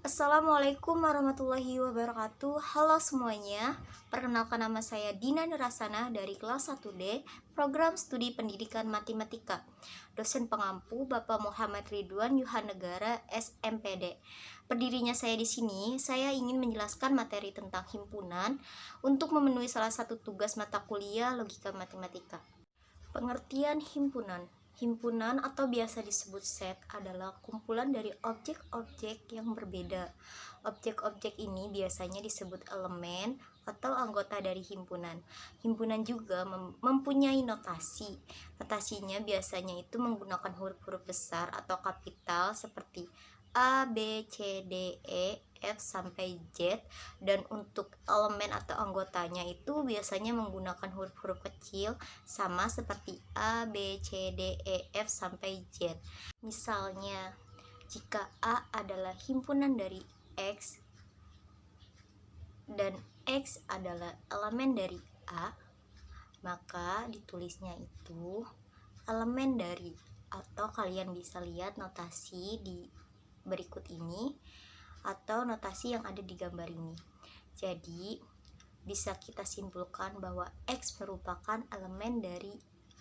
Assalamualaikum warahmatullahi wabarakatuh. Halo semuanya, perkenalkan nama saya Dina Nurasana dari kelas 1D, program studi pendidikan matematika. Dosen pengampu Bapak Muhammad Ridwan Yuhanegara SMPD. Berdirinya saya di sini, saya ingin menjelaskan materi tentang himpunan untuk memenuhi salah satu tugas mata kuliah logika matematika. Pengertian himpunan. Himpunan atau biasa disebut set adalah kumpulan dari objek-objek yang berbeda. Objek-objek ini biasanya disebut elemen atau anggota dari himpunan. Himpunan juga mempunyai notasi. Notasinya biasanya itu menggunakan huruf-huruf besar atau kapital seperti A, B, C, D, E, F sampai Z, dan untuk elemen atau anggotanya itu biasanya menggunakan huruf-huruf kecil sama seperti A, B, C, D, E, F sampai Z. Misalnya, jika A adalah himpunan dari X dan X adalah elemen dari A, maka ditulisnya itu elemen dari, atau kalian bisa lihat notasi di berikut ini atau notasi yang ada di gambar ini. Jadi bisa kita simpulkan bahwa X merupakan elemen dari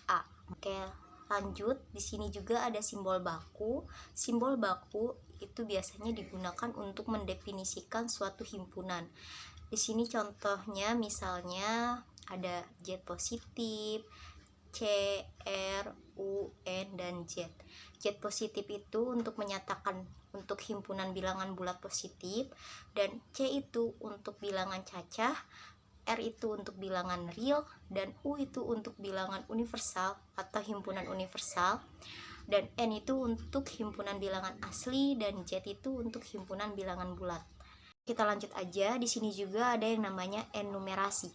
A. Oke, lanjut. Di sini juga ada simbol baku. Simbol baku itu biasanya digunakan untuk mendefinisikan suatu himpunan. Di sini contohnya misalnya ada Z positif, C, R, U, N, dan Z. Z positif itu untuk menyatakan untuk himpunan bilangan bulat positif, dan C itu untuk bilangan cacah, R itu untuk bilangan real, dan U itu untuk bilangan universal atau himpunan universal, dan N itu untuk himpunan bilangan asli, dan Z itu untuk himpunan bilangan bulat. Kita lanjut aja. Di sini juga ada yang namanya enumerasi.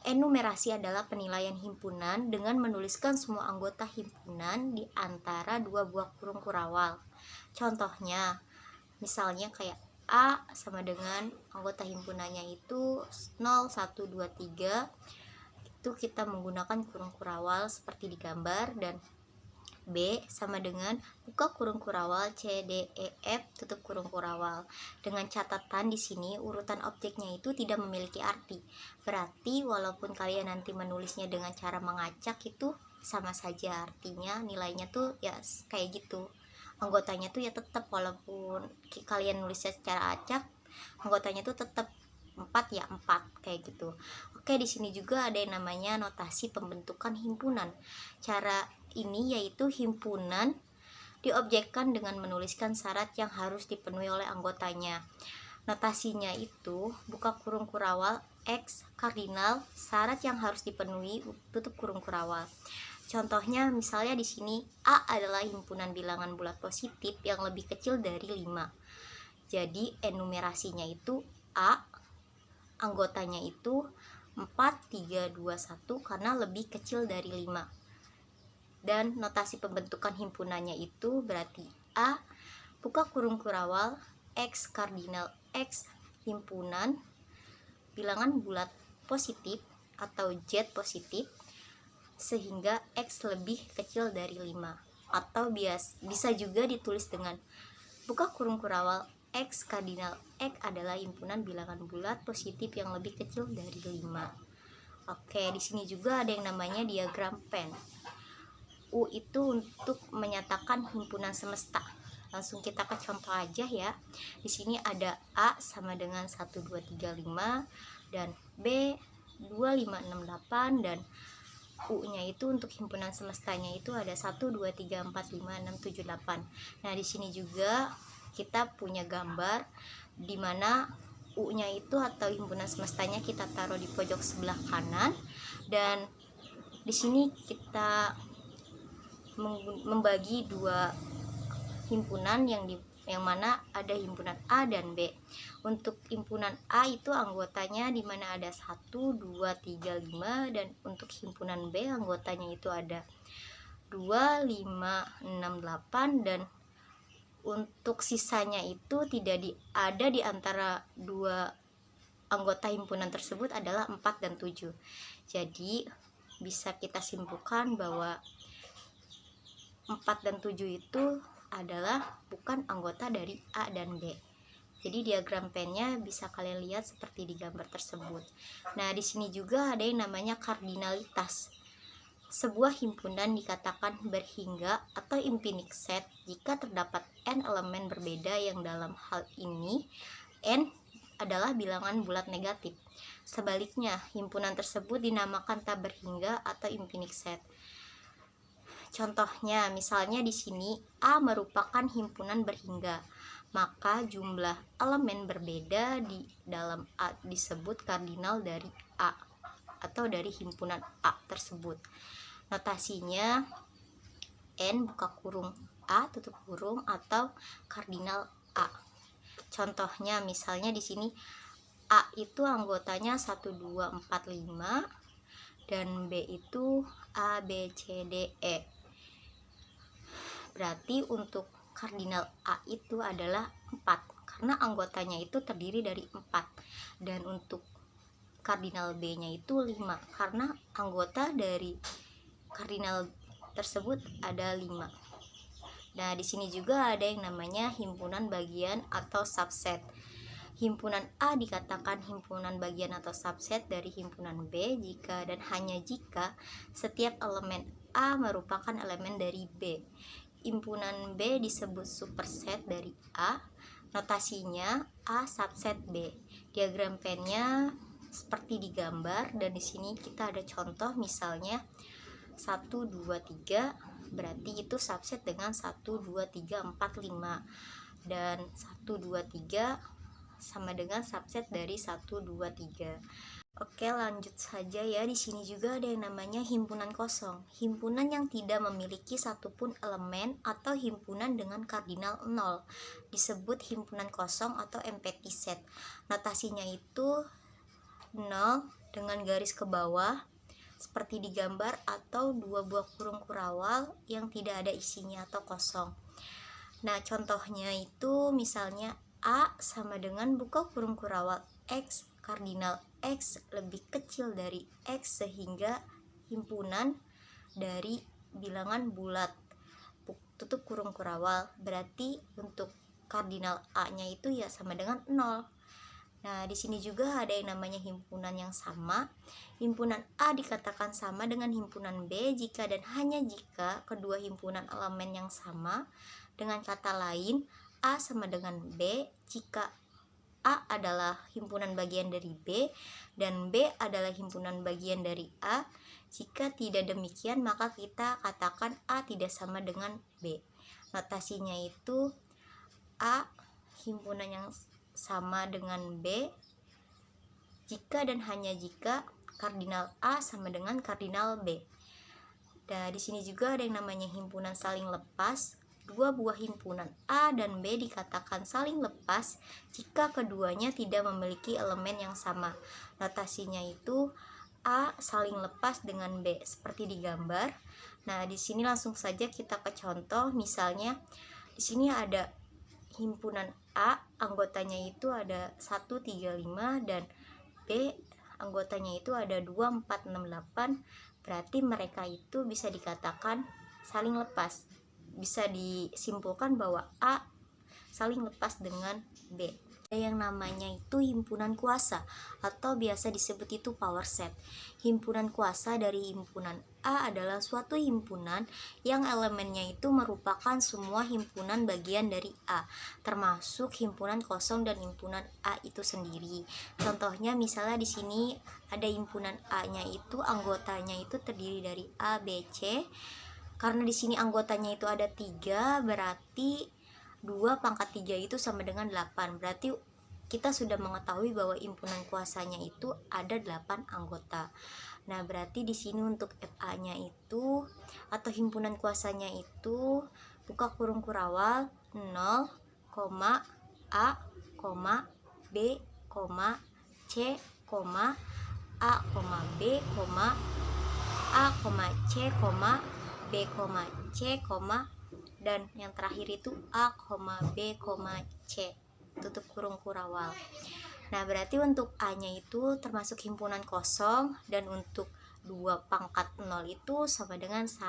Enumerasi adalah penilaian himpunan dengan menuliskan semua anggota himpunan di antara dua buah kurung kurawal. Contohnya, misalnya kayak A sama dengan anggota himpunannya itu 0, 1, 2, 3. Itu kita menggunakan kurung kurawal seperti di gambar, dan B sama dengan buka kurung kurawal C, D, E, F, tutup kurung kurawal. Dengan catatan di sini urutan objeknya itu tidak memiliki arti. Berarti walaupun kalian nanti menulisnya dengan cara mengacak itu sama saja artinya, nilainya tuh ya kayak gitu. Anggotanya tuh ya tetap, walaupun kalian nulisnya secara acak, anggotanya tuh tetap 4 ya 4 kayak gitu. Oke, di sini juga ada yang namanya notasi pembentukan himpunan. Cara ini yaitu himpunan diobjekkan dengan menuliskan syarat yang harus dipenuhi oleh anggotanya. Notasinya itu buka kurung kurawal X kardinal, syarat yang harus dipenuhi, tutup kurung kurawal. Contohnya misalnya di sini A adalah himpunan bilangan bulat positif yang lebih kecil dari 5. Jadi enumerasinya itu A, anggotanya itu 4, 3, 2, 1 karena lebih kecil dari 5. Dan notasi pembentukan himpunannya itu berarti A buka kurung kurawal X kardinal X himpunan bilangan bulat positif atau Z positif sehingga X lebih kecil dari 5. Atau bisa juga ditulis dengan buka kurung kurawal X kardinal X adalah himpunan bilangan bulat positif yang lebih kecil dari 5. Oke, di sini juga ada yang namanya diagram Venn. U itu untuk menyatakan himpunan semesta. Langsung kita ke contoh aja ya. Di sini ada A sama dengan 1, 2, 3, 5, dan B 2, 5, 6, 8, dan U-nya itu untuk himpunan semestanya itu ada 1, 2, 3, 4, 5, 6, 7, 8. Nah, di sini juga kita punya gambar di mana U-nya itu atau himpunan semestanya kita taruh di pojok sebelah kanan, dan di sini kita membagi dua himpunan yang mana ada himpunan A dan B. Untuk himpunan A itu anggotanya di mana ada 1, 2, 3, 5, dan untuk himpunan B anggotanya itu ada 2, 5, 6, 8, dan untuk sisanya itu tidak ada di antara dua anggota himpunan tersebut adalah 4 dan 7. Jadi bisa kita simpulkan bahwa 4 dan 7 itu adalah bukan anggota dari A dan B. Jadi diagram pennya bisa kalian lihat seperti di gambar tersebut. Nah, di sini juga ada yang namanya kardinalitas. Sebuah himpunan dikatakan berhingga atau infinite set jika terdapat n elemen berbeda yang dalam hal ini n adalah bilangan bulat negatif. Sebaliknya, himpunan tersebut dinamakan tak berhingga atau infinite set. Contohnya, misalnya di sini A merupakan himpunan berhingga, maka jumlah elemen berbeda di dalam A disebut kardinal dari A atau dari himpunan A tersebut. Notasinya N buka kurung A tutup kurung atau kardinal A. Contohnya misalnya di sini A itu anggotanya 1 2 4 5 dan B itu A B C D E. Berarti untuk kardinal A itu adalah 4 karena anggotanya itu terdiri dari 4. Dan untuk kardinal B-nya itu 5 karena anggota dari kardinal tersebut ada 5. Nah, di sini juga ada yang namanya himpunan bagian atau subset. Himpunan A dikatakan himpunan bagian atau subset dari himpunan B jika dan hanya jika setiap elemen A merupakan elemen dari B. Himpunan B disebut superset dari A. Notasinya A subset B. Diagram pennya seperti di gambar, dan di sini kita ada contoh misalnya 1 2 3, berarti itu subset dengan 1 2 3 4 5 dan 1 2 3 sama dengan subset dari 1 2 3. Oke, lanjut saja ya. Di sini juga ada yang namanya himpunan kosong. Himpunan yang tidak memiliki satupun elemen atau himpunan dengan kardinal 0 disebut himpunan kosong atau empty set. Notasinya itu 0 dengan garis ke bawah seperti di gambar atau 2 buah kurung kurawal yang tidak ada isinya atau kosong. Nah, contohnya itu misalnya A sama dengan buka kurung kurawal X kardinal X lebih kecil dari X sehingga himpunan dari bilangan bulat tutup kurung kurawal. Berarti untuk kardinal A-nya itu ya sama dengan 0. Nah, di sini juga ada yang namanya himpunan yang sama. Himpunan A dikatakan sama dengan himpunan B jika dan hanya jika kedua himpunan elemen yang sama. Dengan kata lain, A sama dengan B jika A adalah himpunan bagian dari B dan B adalah himpunan bagian dari A. Jika tidak demikian, maka kita katakan A tidak sama dengan B. Notasinya itu A himpunan yang sama dengan B jika dan hanya jika kardinal A sama dengan kardinal B. Dan di sini juga ada yang namanya himpunan saling lepas. Dua buah himpunan A dan B dikatakan saling lepas jika keduanya tidak memiliki elemen yang sama. Notasinya itu A saling lepas dengan B seperti di gambar. Nah, di sini langsung saja kita ke contoh. Misalnya di sini ada himpunan A, anggotanya itu ada 1 3 5 dan B anggotanya itu ada 2 4 6 8. Berarti mereka itu bisa dikatakan saling lepas. Bisa disimpulkan bahwa A saling lepas dengan B. Ada yang namanya itu himpunan kuasa atau biasa disebut itu power set. Himpunan kuasa dari himpunan A adalah suatu himpunan yang elemennya itu merupakan semua himpunan bagian dari A, termasuk himpunan kosong dan himpunan A itu sendiri. Contohnya misalnya di sini ada himpunan A-nya itu anggotanya itu terdiri dari A, B, C. Karena di sini anggotanya itu ada 3, berarti 2 pangkat 3 itu sama dengan 8. Berarti kita sudah mengetahui bahwa himpunan kuasanya itu ada 8 anggota. Nah, berarti di sini untuk FA-nya itu atau himpunan kuasanya itu buka kurung kurawal 0, A, B, C, A, B, A, C, B, C, dan yang terakhir itu A, B, C tutup kurung kurawal. Nah, berarti untuk A-nya itu termasuk himpunan kosong dan untuk 2 pangkat 0 itu sama dengan 1.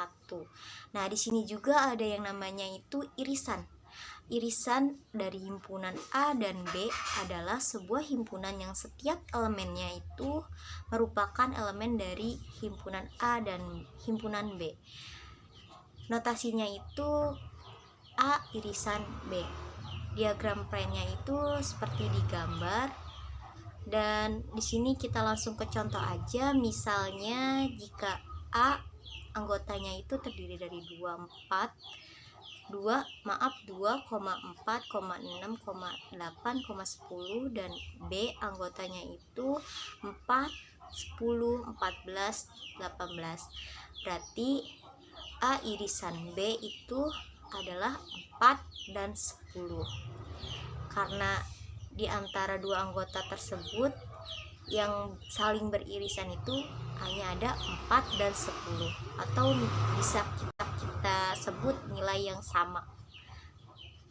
Nah, di sini juga ada yang namanya itu irisan. irisan dari himpunan A dan B adalah sebuah himpunan yang setiap elemennya itu merupakan elemen dari himpunan A dan himpunan B. Notasinya itu A irisan B. Diagram Venn-nya itu seperti di gambar. Dan di sini kita langsung ke contoh aja. Misalnya jika A anggotanya itu terdiri dari 2,4,6,8,10 dan B anggotanya itu 4, 10, 14, 18. Berarti A irisan B itu adalah 4 dan 10. Karena di antara dua anggota tersebut yang saling beririsan itu hanya ada 4 dan 10, atau bisa kita sebut nilai yang sama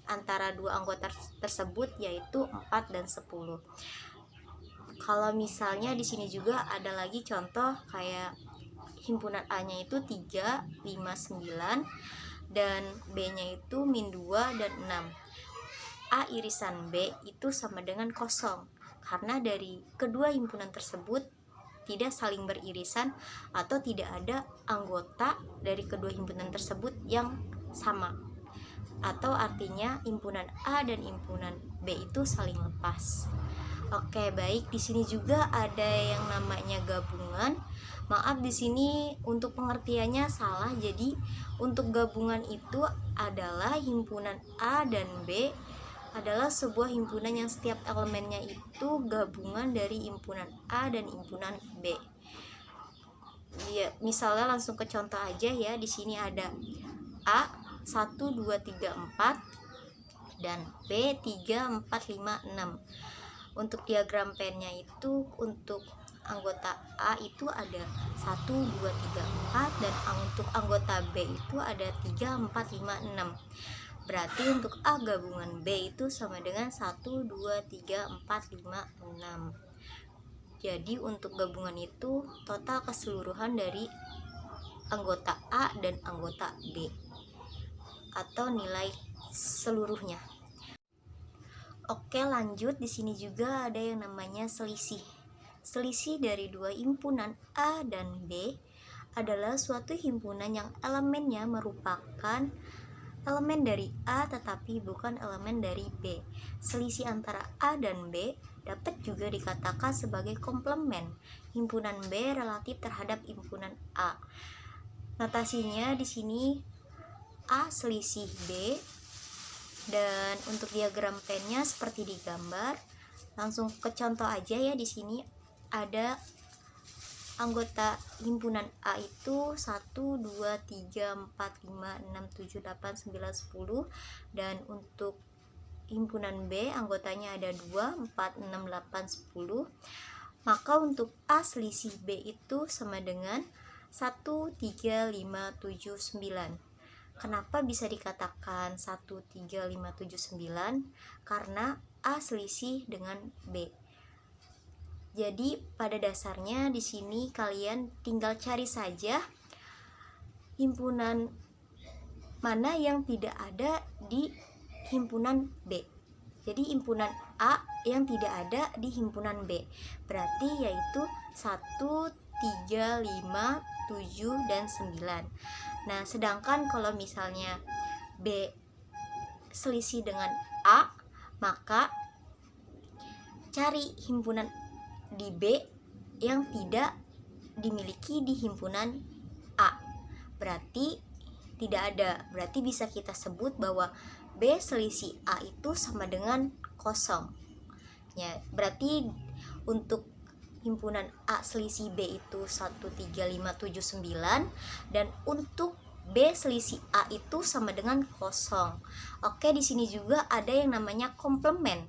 antara dua anggota tersebut, yaitu 4 dan 10. Kalau misalnya di sini juga ada lagi contoh kayak himpunan A-nya itu 3, 5, 9 dan B-nya itu -2 dan 6. A irisan B itu sama dengan kosong karena dari kedua himpunan tersebut tidak saling beririsan atau tidak ada anggota dari kedua himpunan tersebut yang sama, atau artinya himpunan A dan himpunan B itu saling lepas. Oke, baik, di sini juga ada yang namanya gabungan. Maaf, di sini untuk pengertiannya salah. Jadi untuk gabungan itu adalah himpunan A dan B adalah sebuah himpunan yang setiap elemennya itu gabungan dari himpunan A dan himpunan B. Ya, misalnya langsung ke contoh aja ya. Di sini ada A 1, 2, 3, 4 dan B 3, 4, 5, 6. Untuk diagram Venn-nya itu untuk anggota A itu ada 1, 2, 3, 4 dan untuk anggota B itu ada 3, 4, 5, 6. Berarti untuk A gabungan B itu sama dengan 1, 2, 3, 4, 5, 6. Jadi untuk gabungan itu total keseluruhan dari anggota A dan anggota B atau nilai seluruhnya. Oke, lanjut. Di sini juga ada yang namanya selisih. Selisih dari dua himpunan A dan B adalah suatu himpunan yang elemennya merupakan elemen dari A tetapi bukan elemen dari B. Selisih antara A dan B dapat juga dikatakan sebagai komplement himpunan B relatif terhadap himpunan A. Notasinya di sini A selisih B, dan untuk diagram Venn-nya seperti di gambar. Langsung ke contoh aja ya. Di sini ada anggota himpunan A itu 1, 2, 3, 4, 5, 6, 7, 8, 9, 10 dan untuk himpunan B anggotanya ada 2, 4, 6, 8, 10. Maka untuk A selisih B itu sama dengan 1, 3, 5, 7, 9. Kenapa bisa dikatakan 1, 3, 5, 7, 9? Karena A selisih dengan B. Jadi pada dasarnya di sini kalian tinggal cari saja himpunan mana yang tidak ada di himpunan B. Jadi himpunan A yang tidak ada di himpunan B. Berarti yaitu 1, 3, 5, 7 dan 9. Nah, sedangkan kalau misalnya B selisih dengan A, maka cari himpunan di B yang tidak dimiliki di himpunan A. Berarti tidak ada. Berarti bisa kita sebut bahwa B selisih A itu sama dengan kosong. Ya, berarti untuk himpunan A selisih B itu 1, 3, 5, 7, 9 dan untuk B selisih A itu sama dengan kosong. Oke, di sini juga ada yang namanya komplement.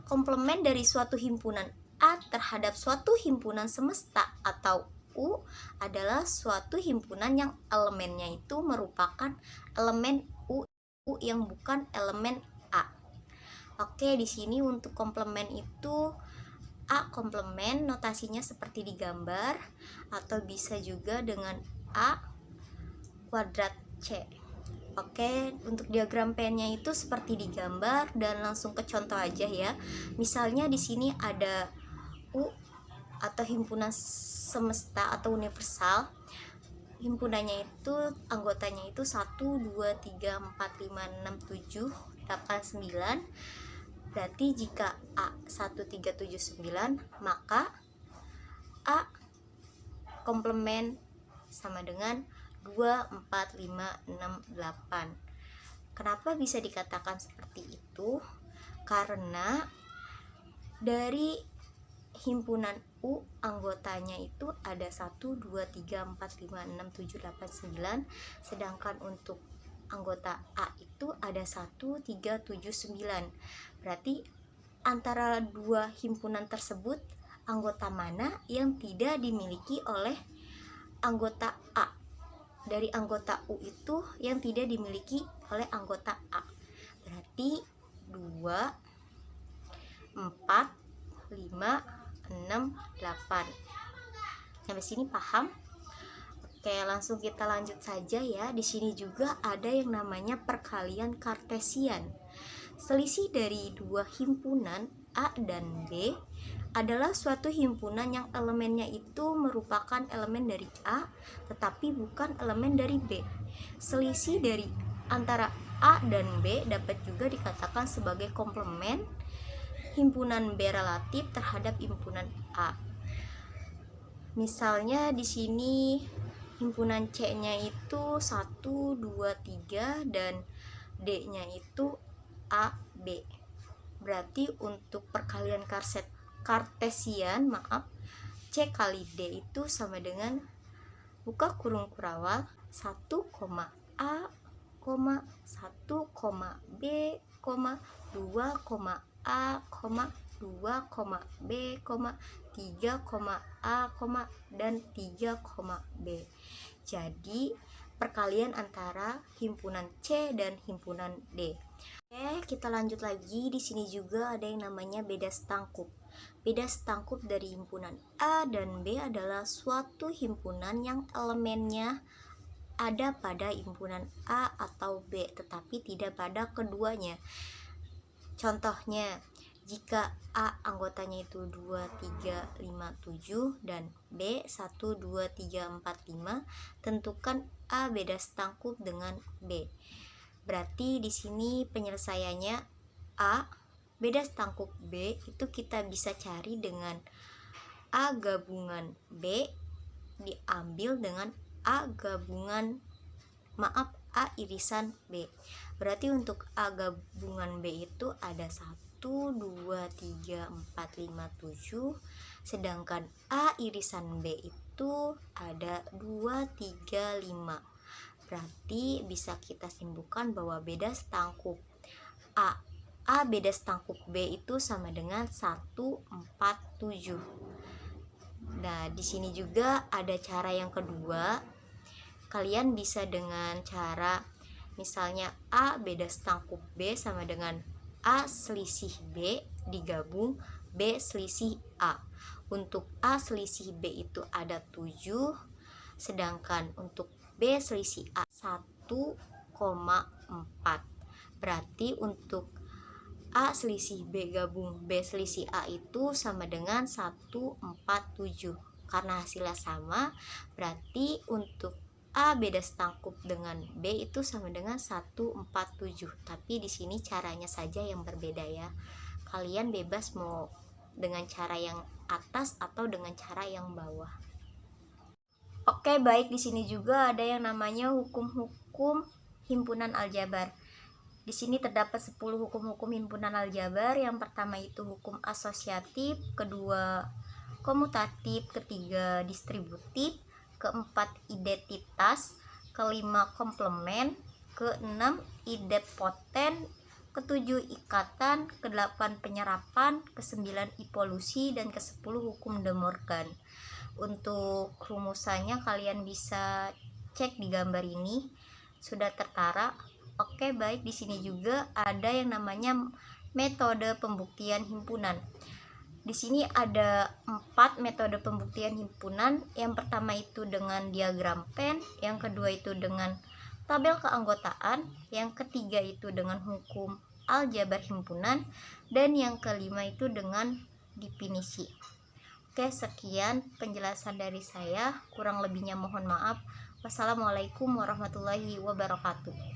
Komplement dari suatu himpunan A terhadap suatu himpunan semesta atau U adalah suatu himpunan yang elemennya itu merupakan elemen U yang bukan elemen A. Oke, di sini untuk komplement itu A komplement notasinya seperti di gambar atau bisa juga dengan A kuadrat C. Oke, untuk diagram pennya itu seperti digambar dan langsung ke contoh aja ya. Misalnya di sini ada U atau himpunan semesta atau universal. Himpunannya itu anggotanya itu 1 2 3 4 5 6 7 8 9. Berarti jika A 1 3 7 9, maka A komplement sama dengan 2 4 5 6 8. Kenapa bisa dikatakan seperti itu? Karena dari himpunan U anggotanya itu ada 1 2 3 4 5 6 7 8 9, sedangkan untuk anggota A itu ada 1 3 7 9. Berarti antara dua himpunan tersebut, anggota mana yang tidak dimiliki oleh anggota A? Dari anggota U itu yang tidak dimiliki oleh anggota A. Berarti 2 4 5 6 8. Sampai sini paham? Oke, langsung kita lanjut saja ya. Di sini juga ada yang namanya perkalian kartesian. Selisih dari dua himpunan A dan B adalah suatu himpunan yang elemennya itu merupakan elemen dari A tetapi bukan elemen dari B. Selisih dari antara A dan B dapat juga dikatakan sebagai komplement himpunan B relatif terhadap himpunan A. Misalnya di sini himpunan C-nya itu 1 2 3 dan D-nya itu A B. Berarti untuk perkalian kartesian, C kali D itu sama dengan buka kurung kurawal 1, A, 1, B, 2, A, 2, B, 3, A, dan 3, B. Jadi perkalian antara himpunan C dan himpunan D. Oke, kita lanjut lagi. Di sini juga ada yang namanya beda setangkup. Beda setangkup dari himpunan A dan B adalah suatu himpunan yang elemennya ada pada himpunan A atau B, tetapi tidak pada keduanya. Contohnya, jika A anggotanya itu 2, 3, 5, 7 dan B 1, 2, 3, 4, 5, tentukan A beda setangkup dengan B. Berarti di sini penyelesaiannya A beda setangkup B itu kita bisa cari dengan A gabungan B diambil dengan A irisan B. Berarti untuk A gabungan B itu ada 1 2 3 4 5 7, sedangkan A irisan B itu ada 2 3 5. Berarti bisa kita simpulkan bahwa beda setangkup A beda setangkup B itu sama dengan 1 4 7. Nah, di sini juga ada cara yang kedua. Kalian bisa dengan cara misalnya A beda setangkup B sama dengan A selisih B digabung B selisih A. Untuk A selisih B itu ada 7, sedangkan untuk B selisih A 1,4. Berarti untuk A selisih B gabung B selisih A itu sama dengan 147. Karena hasilnya sama, berarti untuk A beda setangkup dengan B itu sama dengan 147. Tapi di sini caranya saja yang berbeda ya. Kalian bebas mau dengan cara yang atas atau dengan cara yang bawah. Oke, baik, di sini juga ada yang namanya hukum-hukum himpunan aljabar. Di sini terdapat 10 hukum-hukum himpunan aljabar. Yang pertama itu hukum asosiatif, kedua komutatif, ketiga distributif, keempat identitas, kelima komplement, keenam idempoten, ketujuh ikatan, kedelapan penyerapan, kesembilan evolusi, dan kesepuluh hukum De Morgan. Untuk rumusannya kalian bisa cek di gambar ini, sudah tertara. Oke, baik, di sini juga ada yang namanya metode pembuktian himpunan. Di sini ada 4 metode pembuktian himpunan. Yang pertama itu dengan diagram Venn, yang kedua itu dengan tabel keanggotaan, yang ketiga itu dengan hukum aljabar himpunan, dan yang kelima itu dengan definisi. Oke, sekian penjelasan dari saya, kurang lebihnya mohon maaf. Wassalamualaikum warahmatullahi wabarakatuh.